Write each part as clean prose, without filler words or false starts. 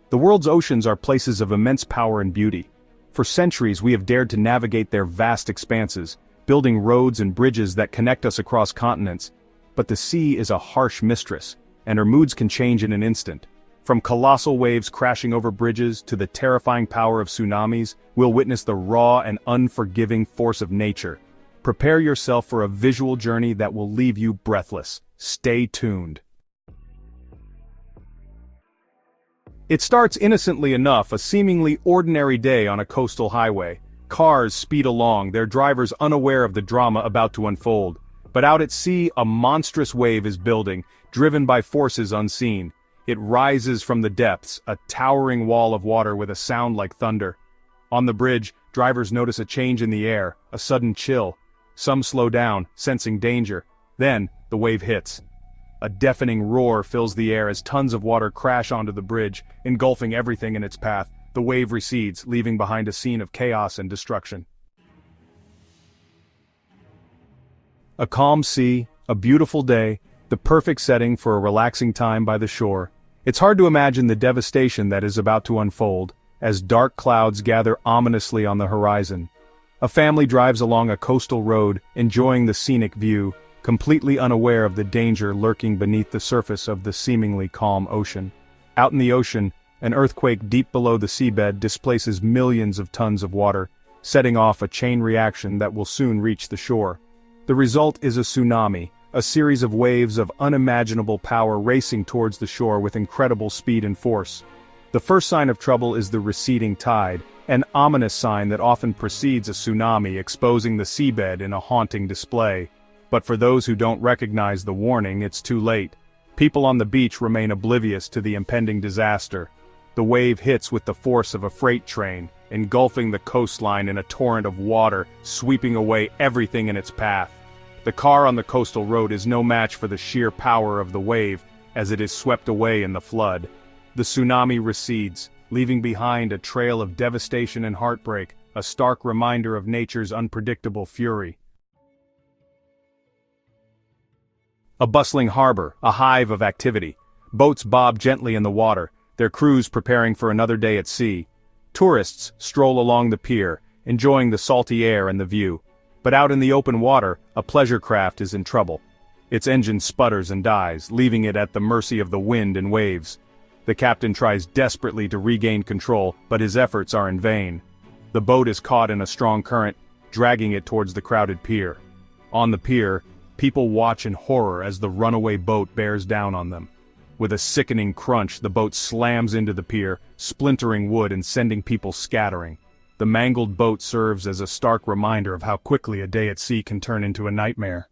The world's oceans are places of immense power and beauty. For centuries we have dared to navigate their vast expanses, building roads and bridges that connect us across continents. But the sea is a harsh mistress, and her moods can change in an instant. From colossal waves crashing over bridges to the terrifying power of tsunamis, we'll witness the raw and unforgiving force of nature. Prepare yourself for a visual journey that will leave you breathless. Stay tuned. It starts innocently enough, a seemingly ordinary day on a coastal highway. Cars speed along, their drivers unaware of the drama about to unfold. But out at sea, a monstrous wave is building, driven by forces unseen. It rises from the depths, a towering wall of water with a sound like thunder. On the bridge, drivers notice a change in the air, a sudden chill. Some slow down, sensing danger. Then, the wave hits. A deafening roar fills the air as tons of water crash onto the bridge, engulfing everything in its path. The wave recedes, leaving behind a scene of chaos and destruction. A calm sea, a beautiful day, the perfect setting for a relaxing time by the shore. It's hard to imagine the devastation that is about to unfold, as dark clouds gather ominously on the horizon. A family drives along a coastal road, enjoying the scenic view, completely unaware of the danger lurking beneath the surface of the seemingly calm ocean. Out in the ocean, an earthquake deep below the seabed displaces millions of tons of water, setting off a chain reaction that will soon reach the shore. The result is a tsunami, a series of waves of unimaginable power racing towards the shore with incredible speed and force. The first sign of trouble is the receding tide, an ominous sign that often precedes a tsunami, exposing the seabed in a haunting display. But for those who don't recognize the warning, it's too late. People on the beach remain oblivious to the impending disaster. The wave hits with the force of a freight train, engulfing the coastline in a torrent of water, sweeping away everything in its path. The car on the coastal road is no match for the sheer power of the wave, as it is swept away in the flood. The tsunami recedes, leaving behind a trail of devastation and heartbreak, a stark reminder of nature's unpredictable fury. A bustling harbor, a hive of activity. Boats bob gently in the water, their crews preparing for another day at sea. Tourists stroll along the pier, enjoying the salty air and the view. But out in the open water, a pleasure craft is in trouble. Its engine sputters and dies, leaving it at the mercy of the wind and waves. The captain tries desperately to regain control, but his efforts are in vain. The boat is caught in a strong current, dragging it towards the crowded pier. On the pier, people watch in horror as the runaway boat bears down on them. With a sickening crunch, the boat slams into the pier, splintering wood and sending people scattering. The mangled boat serves as a stark reminder of how quickly a day at sea can turn into a nightmare.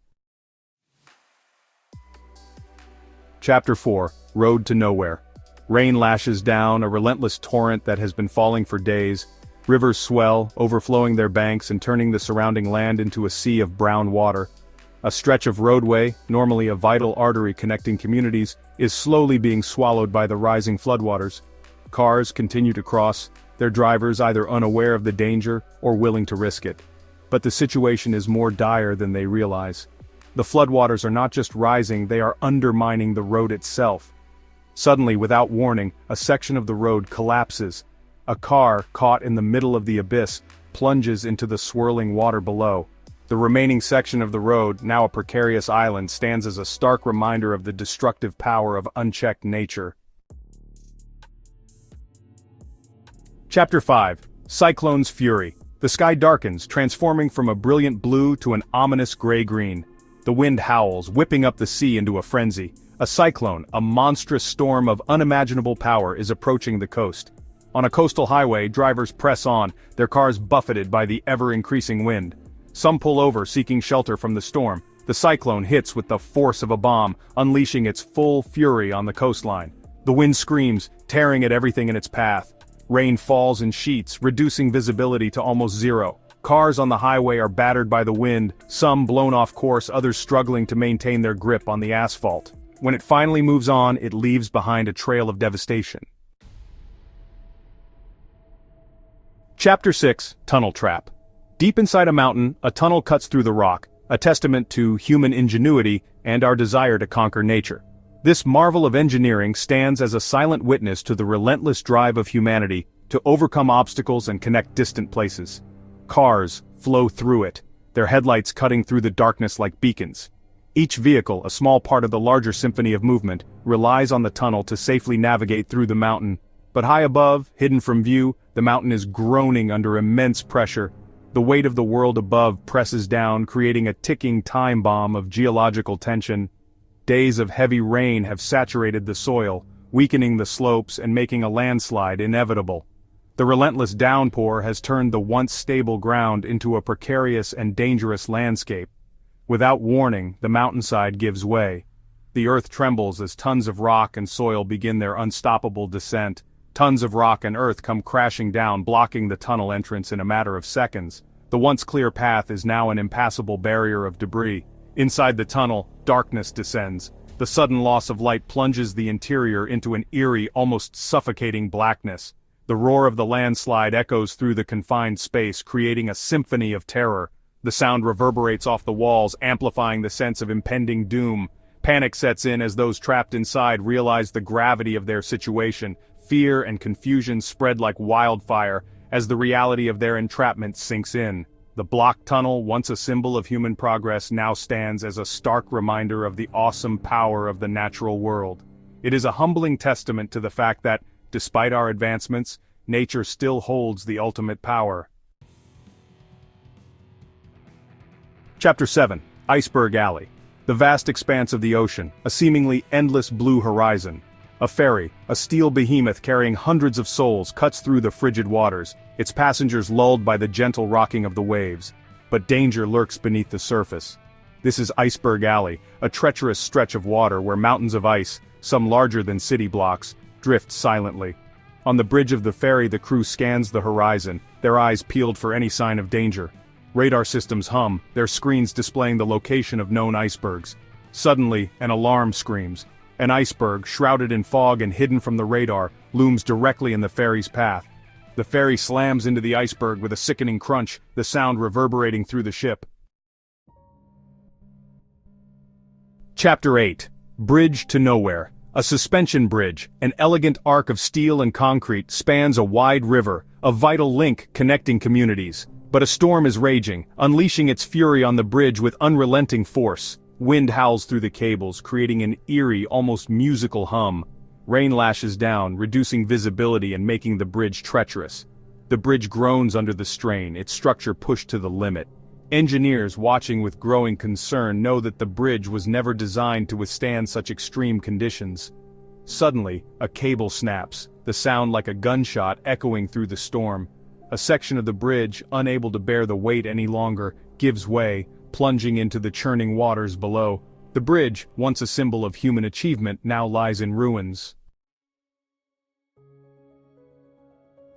Chapter 4: Road to Nowhere. Rain lashes down, a relentless torrent that has been falling for days. Rivers swell, overflowing their banks and turning the surrounding land into a sea of brown water. A stretch of roadway, normally a vital artery connecting communities, is slowly being swallowed by the rising floodwaters. Cars continue to cross, their drivers either unaware of the danger or willing to risk it. But the situation is more dire than they realize. The floodwaters are not just rising, they are undermining the road itself. Suddenly, without warning, a section of the road collapses. A car, caught in the middle of the abyss, plunges into the swirling water below. The remaining section of the road, now a precarious island, stands as a stark reminder of the destructive power of unchecked nature. Chapter 5: Cyclone's Fury. The sky darkens, transforming from a brilliant blue to an ominous gray-green. The wind howls, whipping up the sea into a frenzy. A cyclone, a monstrous storm of unimaginable power, is approaching the coast. On a coastal highway, drivers press on, their cars buffeted by the ever-increasing wind. Some pull over, seeking shelter from the storm. The cyclone hits with the force of a bomb, unleashing its full fury on the coastline. The wind screams, tearing at everything in its path. Rain falls in sheets, reducing visibility to almost zero. Cars on the highway are battered by the wind, some blown off course, others struggling to maintain their grip on the asphalt. When it finally moves on, it leaves behind a trail of devastation. Chapter 6: Tunnel Trap. Deep inside a mountain, a tunnel cuts through the rock, a testament to human ingenuity and our desire to conquer nature. This marvel of engineering stands as a silent witness to the relentless drive of humanity to overcome obstacles and connect distant places. Cars flow through it, their headlights cutting through the darkness like beacons. Each vehicle, a small part of the larger symphony of movement, relies on the tunnel to safely navigate through the mountain. But high above, hidden from view, the mountain is groaning under immense pressure. The weight of the world above presses down, creating a ticking time bomb of geological tension. Days of heavy rain have saturated the soil, weakening the slopes and making a landslide inevitable. The relentless downpour has turned the once stable ground into a precarious and dangerous landscape. Without warning, the mountainside gives way. The earth trembles as tons of rock and soil begin their unstoppable descent. Tons of rock and earth come crashing down, blocking the tunnel entrance in a matter of seconds. The once clear path is now an impassable barrier of debris. Inside the tunnel, darkness descends. The sudden loss of light plunges the interior into an eerie, almost suffocating blackness. The roar of the landslide echoes through the confined space, creating a symphony of terror. The sound reverberates off the walls, amplifying the sense of impending doom. Panic sets in as those trapped inside realize the gravity of their situation. Fear and confusion spread like wildfire as the reality of their entrapment sinks in. The blocked tunnel, once a symbol of human progress, now stands as a stark reminder of the awesome power of the natural world. It is a humbling testament to the fact that, despite our advancements, nature still holds the ultimate power. Chapter 7. Iceberg Alley. The vast expanse of the ocean, a seemingly endless blue horizon. A ferry, a steel behemoth carrying hundreds of souls, cuts through the frigid waters, its passengers lulled by the gentle rocking of the waves. But danger lurks beneath the surface. This is Iceberg Alley, a treacherous stretch of water where mountains of ice, some larger than city blocks, drift silently. On the bridge of the ferry, the crew scans the horizon, their eyes peeled for any sign of danger. Radar systems hum, their screens displaying the location of known icebergs. Suddenly, an alarm screams. An iceberg, shrouded in fog and hidden from the radar, looms directly in the ferry's path. The ferry slams into the iceberg with a sickening crunch, the sound reverberating through the ship. Chapter 8. Bridge to Nowhere. A suspension bridge, an elegant arc of steel and concrete, spans a wide river, a vital link connecting communities. But a storm is raging, unleashing its fury on the bridge with unrelenting force. Wind howls through the cables, creating an eerie, almost musical hum. Rain lashes down, reducing visibility and making the bridge treacherous. The bridge groans under the strain, its structure pushed to the limit. Engineers watching with growing concern know that the bridge was never designed to withstand such extreme conditions. Suddenly, a cable snaps, the sound like a gunshot echoing through the storm. A section of the bridge, unable to bear the weight any longer, gives way, plunging into the churning waters below. The bridge, once a symbol of human achievement, now lies in ruins.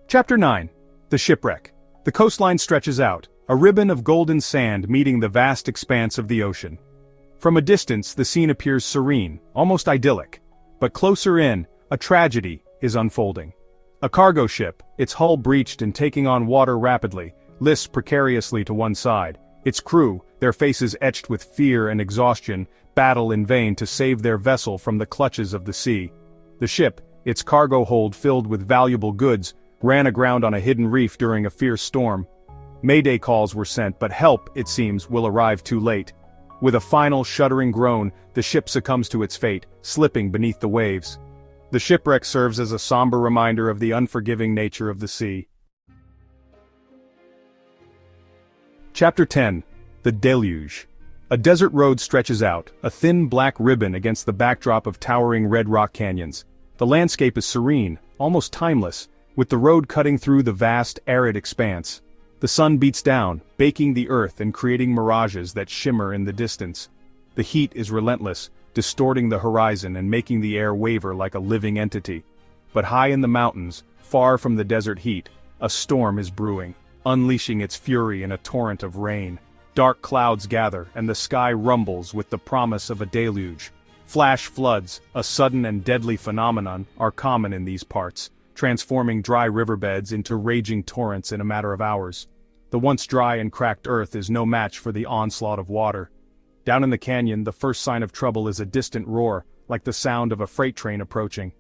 Chapter 9. The Shipwreck. The coastline stretches out, a ribbon of golden sand meeting the vast expanse of the ocean. From a distance, the scene appears serene, almost idyllic. But closer in, a tragedy is unfolding. A cargo ship, its hull breached and taking on water rapidly, lists precariously to one side. Its crew, their faces etched with fear and exhaustion, battle in vain to save their vessel from the clutches of the sea. The ship, its cargo hold filled with valuable goods, ran aground on a hidden reef during a fierce storm. Mayday calls were sent, but help, it seems, will arrive too late. With a final shuddering groan, the ship succumbs to its fate, slipping beneath the waves. The shipwreck serves as a somber reminder of the unforgiving nature of the sea. Chapter 10. The Deluge. A desert road stretches out, a thin black ribbon against the backdrop of towering red rock canyons. The landscape is serene, almost timeless, with the road cutting through the vast, arid expanse. The sun beats down, baking the earth and creating mirages that shimmer in the distance. The heat is relentless, distorting the horizon and making the air waver like a living entity. But high in the mountains, far from the desert heat, a storm is brewing, unleashing its fury in a torrent of rain. Dark clouds gather, and the sky rumbles with the promise of a deluge. Flash floods, a sudden and deadly phenomenon, are common in these parts, transforming dry riverbeds into raging torrents in a matter of hours. The once dry and cracked earth is no match for the onslaught of water. Down in the canyon, the first sign of trouble is a distant roar, like the sound of a freight train approaching.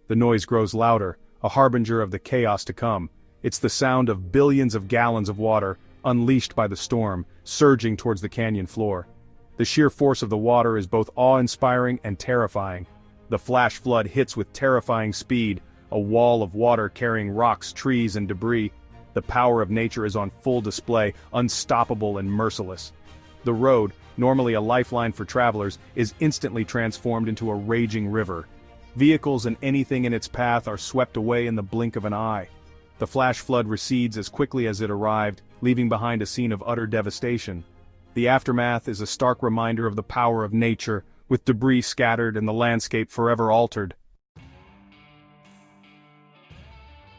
The noise grows louder, a harbinger of the chaos to come. It's the sound of billions of gallons of water, unleashed by the storm, surging towards the canyon floor. The sheer force of the water is both awe-inspiring and terrifying. The flash flood hits with terrifying speed, a wall of water carrying rocks, trees, and debris. The power of nature is on full display, unstoppable and merciless. The road, normally a lifeline for travelers, is instantly transformed into a raging river. Vehicles and anything in its path are swept away in the blink of an eye. The flash flood recedes as quickly as it arrived, leaving behind a scene of utter devastation. The aftermath is a stark reminder of the power of nature, with debris scattered and the landscape forever altered.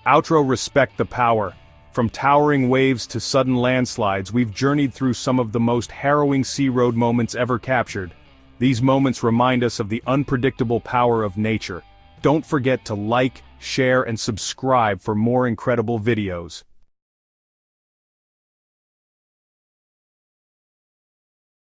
Outro. Respect the power. From towering waves to sudden landslides, we've journeyed through some of the most harrowing sea road moments ever captured. These moments remind us of the unpredictable power of nature. Don't forget to like, share, and subscribe for more incredible videos.